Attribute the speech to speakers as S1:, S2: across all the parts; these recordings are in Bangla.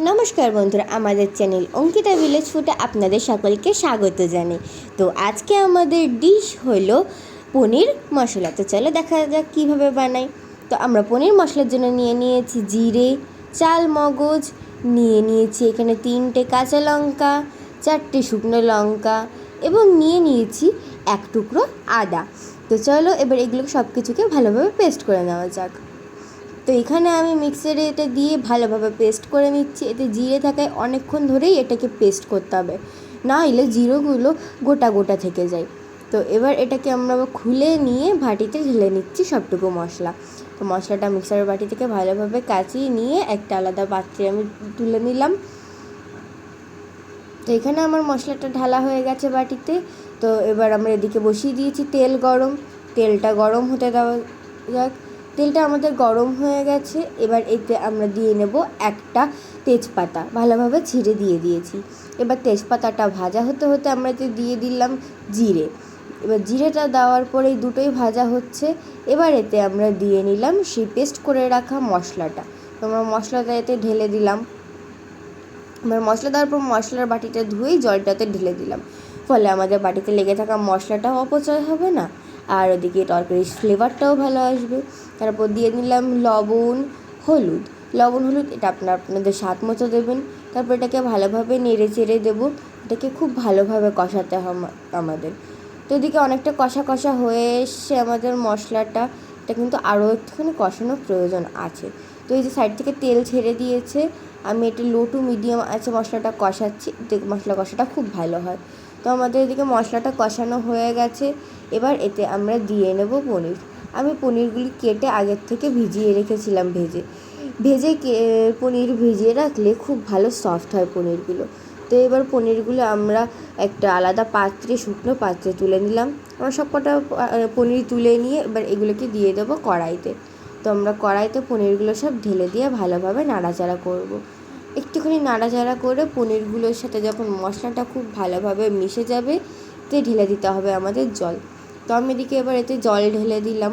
S1: নমস্কার বন্ধুরা, আমাদের চ্যানেল অঙ্কিতা ভিলেজ ফুডে আপনাদের সকলকে স্বাগত জানাই। তো আজকে আমাদের ডিশ হলো পনির মশলা। তো চলো দেখা যাক কীভাবে বানাই। তো আমরা পনির মশলার জন্য নিয়ে নিয়েছি জিরে, চাল মগজ, নিয়ে নিয়েছি এখানে 3টে কাঁচা লঙ্কা, 4টে শুকনো লঙ্কা এবং নিয়ে নিয়েছি 1 টুকরো আদা। তো চলো এবার এগুলো সব কিছুকে ভালোভাবে পেস্ট করে নেওয়া যাক। তো এখানে আমি মিক্সারে এটা দিয়ে ভালোভাবে পেস্ট করে নিচ্ছি। এতে জিরে থাকায় অনেকক্ষণ ধরেই এটাকে পেস্ট করতে হবে, না হলে জিরেগুলো গোটা গোটা থেকে যায়। তো এবার এটাকে আমরা খুলে নিয়ে বাটিতে ঢেলে নিচ্ছি সবটুকু মশলা। তো মশলাটা মিক্সারের বাটি থেকে ভালোভাবে কাচিয়ে নিয়ে একটা আলাদা পাত্রে আমি তুলে নিলাম। তো এখানে আমার মশলাটা ঢালা হয়ে গেছে বাটিতে। তো এবার আমরা এদিকে বসিয়ে দিয়েছি তেল গরম। তেলটা গরম হতে দেওয়া যাক। তেলটা আমাদের গরম হয়ে গেছে। এবার এতে আমরা দিয়ে নেব একটা তেজপাতা, ভালোভাবে ছিঁড়ে দিয়ে দিয়েছি। এবার তেজপাতাটা ভাজা হতে হতে আমরা এতে দিয়ে দিলাম জিরে। এবার জিরেটা দেওয়ার পরেই দুটোই ভাজা হচ্ছে। এবার এতে আমরা দিয়ে নিলাম সেই পেস্ট করে রাখা মশলাটা। তো আমরা মশলাটা এতে ঢেলে দিলাম। এবার মশলা দেওয়ার পর মশলার বাটিটা ধুয়েই জলটাতে ঢেলে দিলাম, ফলে আমাদের বাটিতে লেগে থাকা মশলাটাও অপচয় হবে না, আর ওদিকে তরকারির ফ্লেভারটাও ভালো আসবে। তারপর দিয়ে নিলাম লবণ হলুদ। এটা আপনাদের স্বাদ মতো দেবেন। তারপর এটাকে ভালোভাবে নেড়ে চেড়ে দেবো। এটাকে খুব ভালোভাবে কষাতে হবে আমাদের। তো এদিকে অনেকটা কষা কষা হয়ে এসছে আমাদের মশলাটা। এটা কিন্তু আরও একটুখানি কষানোর প্রয়োজন আছে। তো এই যে সাইড থেকে তেল ছেড়ে দিয়েছে, আমি এটা লো টু মিডিয়াম আছে মশলাটা কষাচ্ছি। মশলা কষাটা খুব ভালো হয়। তো আমাদের এদিকে মশলাটা কষানো হয়ে গেছে। এবার এতে আমরা দিয়ে নেব পনির। আমি পনিরগুলি কেটে আগের থেকে ভিজিয়ে রেখেছিলাম। পনির ভিজিয়ে রাখলে খুব ভালো সফট হয় পনিরগুলো। তো এবার পনিরগুলো আমরা একটা আলাদা পাত্রে, শুকনো পাত্রে তুলে নিলাম। আমরা সব কটা পনির তুলে নিয়ে এবার এগুলোকে দিয়ে দেবো কড়াইতে। তো আমরা কড়াইতে পনিরগুলো সব ঢেলে দিয়ে ভালোভাবে নাড়াচাড়া করব। একটুখানি নাড়াচাড়া করে পনিরগুলোর সাথে যখন মশলাটা খুব ভালোভাবে মিশে যাবে, তে ঢেলে দিতে হবে আমাদের জল। তো আমি এদিকে এবার এতে জল ঢেলে দিলাম।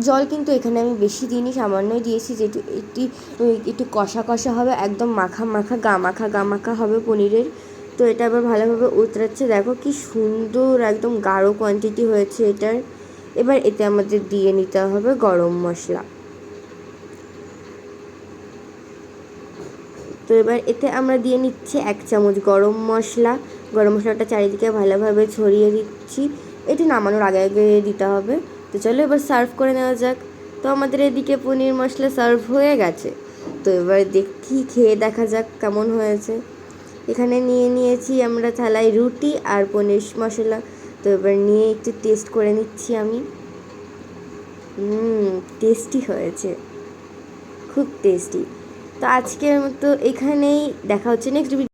S1: জল কিন্তু এখানে আমি বেশি দিইনি, সামান্যই দিয়েছি, যেটু একটু কষা কষা হবে, একদম মাখা মাখা গা মাখা হবে পনিরের। তো এটা আবার ভালোভাবে উতরাচ্ছে। দেখো কি সুন্দর একদম গাঢ় কোয়ান্টিটি হয়েছে এটার। এবার এতে আমাদের দিয়ে নিতে হবে গরম মশলা। তো এবার এতে আমরা দিয়ে নিচ্ছি 1 চামচ গরম মশলা। গরম মশলাটা চারিদিকে ভালোভাবে ছড়িয়ে দিচ্ছি। এটি নামানোর আগে আগে দিতে হবে। তো চলো এবার সার্ভ করে নেওয়া যাক। তো আমাদের এদিকে পনির মশলা সার্ভ হয়ে গেছে। তো এবার খেয়ে দেখা যাক কেমন হয়েছে। এখানে নিয়ে নিয়েছি আমরা থালায় রুটি আর পনির মশলা। তো এবার নিয়ে একটু টেস্ট করে নিচ্ছি আমি। টেস্টি হয়েছে, খুব টেস্টি। তো আজকের মতো এখানেই, দেখা হচ্ছে নেক্সট ভিডিও।